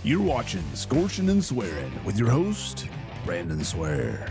You're watching Scorching and Swearing with your host, Brandon Swear.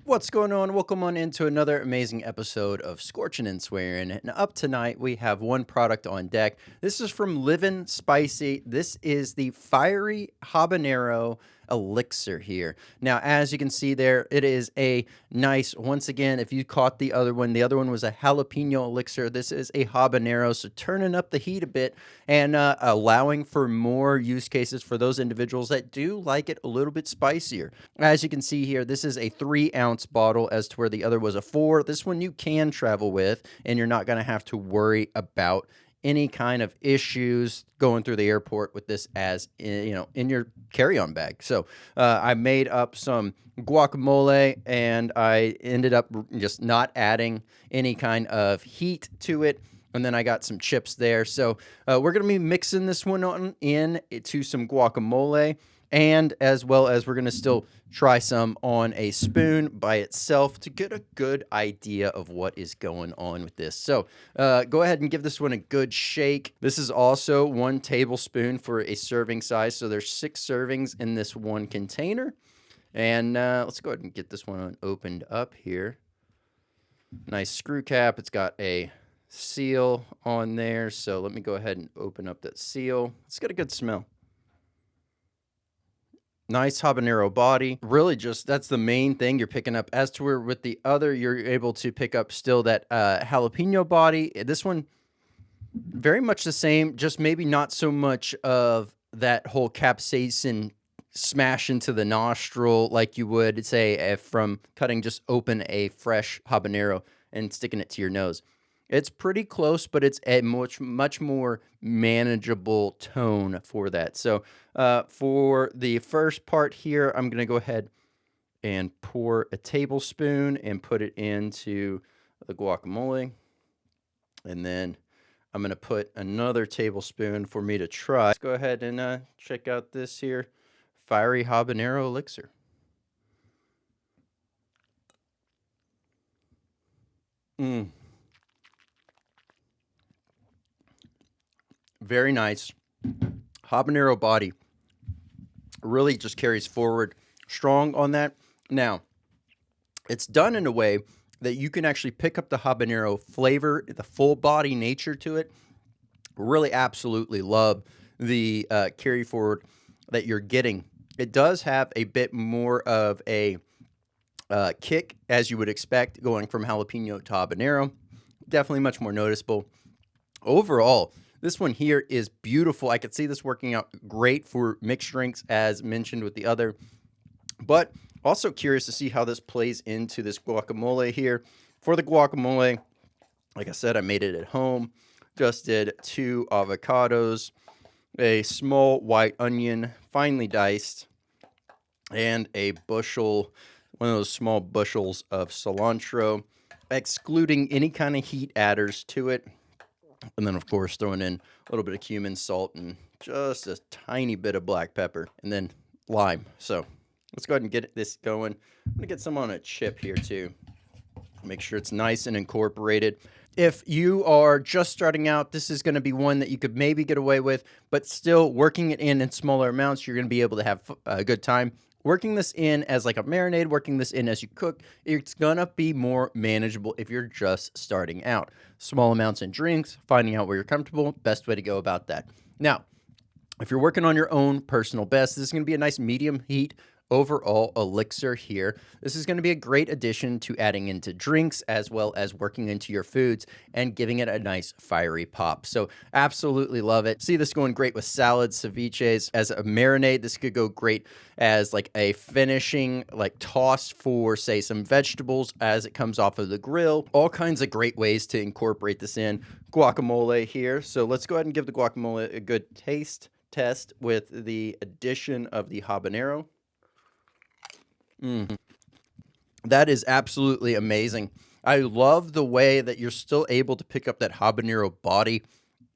What's going on? Welcome on into another amazing episode of Scorching and Swearing. And up tonight, we have one product on deck. This is from Liv'N Spicy. This is the Fiery Habanero elixir here. Now, as you can see there, it is a nice, once again, if you caught the other one was a jalapeno elixir. This is a habanero, so turning up the heat a bit and allowing for more use cases for those individuals that do like it a little bit spicier. As you can see here, this is a 3-ounce bottle as to where the other was a 4. This one you can travel with, and you're not going to have to worry about any kind of issues going through the airport with this as in your carry-on bag. So I made up some guacamole, and I ended up just not adding any kind of heat to it. And then I got some chips there. So we're going to be mixing this one on into some guacamole, and as well as we're going to still try some on a spoon by itself to get a good idea of what is going on with this. So go ahead and give this one a good shake. This is also 1 tablespoon for a serving size. So there's 6 servings in this one container. And let's go ahead and get this one opened up here. Nice screw cap. It's got a seal on there. So let me go ahead and open up that seal. It's got a good smell. Nice habanero body. Really just, that's the main thing you're picking up. As to where with the other, you're able to pick up still that jalapeno body. This one, very much the same, just maybe not so much of that whole capsaicin smash into the nostril like you would, say, from cutting just open a fresh habanero and sticking it to your nose. It's pretty close, but it's a much more manageable tone for that. So for the first part here, I'm going to go ahead and pour a tablespoon and put it into the guacamole. And then I'm going to put another tablespoon for me to try. Let's go ahead and check out this here Fiery Habanero elixir. Very nice. Habanero body really just carries forward strong on that. Now, it's done in a way that you can actually pick up the habanero flavor, the full body nature to it. Really absolutely love the carry forward that you're getting. It does have a bit more of a kick, as you would expect, going from jalapeno to habanero. Definitely much more noticeable. Overall, this one here is beautiful. I could see this working out great for mixed drinks, as mentioned with the other. But also curious to see how this plays into this guacamole here. For the guacamole, like I said, I made it at home. Just did 2 avocados, a small white onion, finely diced, and a bushel, one of those small bushels of cilantro, excluding any kind of heat adders to it. And then, of course, throwing in a little bit of cumin, salt, and just a tiny bit of black pepper, and then lime. So let's go ahead and get this going. I'm going to get some on a chip here, too. Make sure it's nice and incorporated. If you are just starting out, this is going to be one that you could maybe get away with, but still working it in smaller amounts, you're going to be able to have a good time. Working this in as like a marinade, working this in as you cook, it's going to be more manageable if you're just starting out. Small amounts in drinks, finding out where you're comfortable, best way to go about that. Now, if you're working on your own personal best, this is going to be a nice medium heat overall elixir here. This is going to be a great addition to adding into drinks as well as working into your foods and giving it a nice fiery pop. So absolutely love it. See this going great with salads, ceviches. As a marinade, this could go great as like a finishing like toss for, say, some vegetables as it comes off of the grill. All kinds of great ways to incorporate this in. Guacamole here. So let's go ahead and give the guacamole a good taste test with the addition of the habanero. That is absolutely amazing. I love the way that you're still able to pick up that habanero body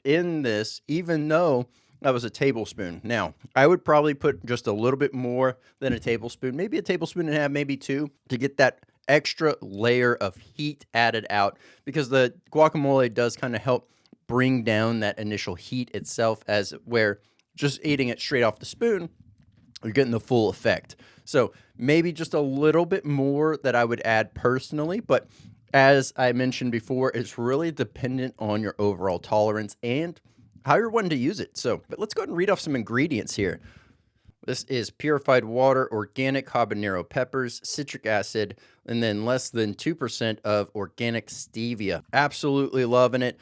in this, even though that was a tablespoon. Now, I would probably put just a little bit more than a tablespoon, maybe a tablespoon and a half, maybe 2, to get that extra layer of heat added out, because the guacamole does kind of help bring down that initial heat itself, as where just eating it straight off the spoon, you're getting the full effect. So maybe just a little bit more that I would add personally, but as I mentioned before, it's really dependent on your overall tolerance and how you're wanting to use it. So, but let's go ahead and read off some ingredients here. This is purified water, organic habanero peppers, citric acid, and then less than 2% of organic stevia. Absolutely loving it.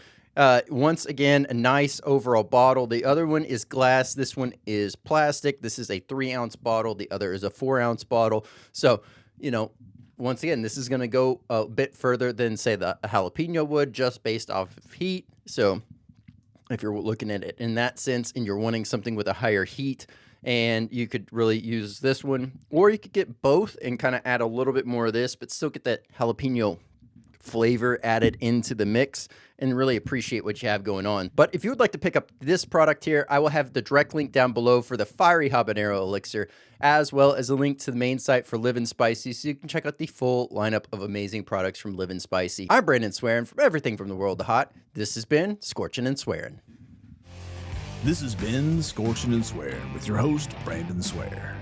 Once again, a nice overall bottle. The other one is glass. This one is plastic. This is a 3-ounce bottle. The other is a 4-ounce bottle. So, you know, once again, this is going to go a bit further than, say, the jalapeno would, just based off of heat. So if you're looking at it in that sense and you're wanting something with a higher heat, and you could really use this one, or you could get both and kind of add a little bit more of this, but still get that jalapeno flavor added into the mix and really appreciate what you have going on. But if you would like to pick up this product here, I will have the direct link down below for the Fiery Habanero Elixir, as well as a link to the main site for Liv'N Spicy, so you can check out the full lineup of amazing products from Liv'N Spicy. I'm Brandon Swearing from everything from the world to hot. This has been Scorching and Swearing. This has been Scorching and Swearing with your host, Brandon Swear.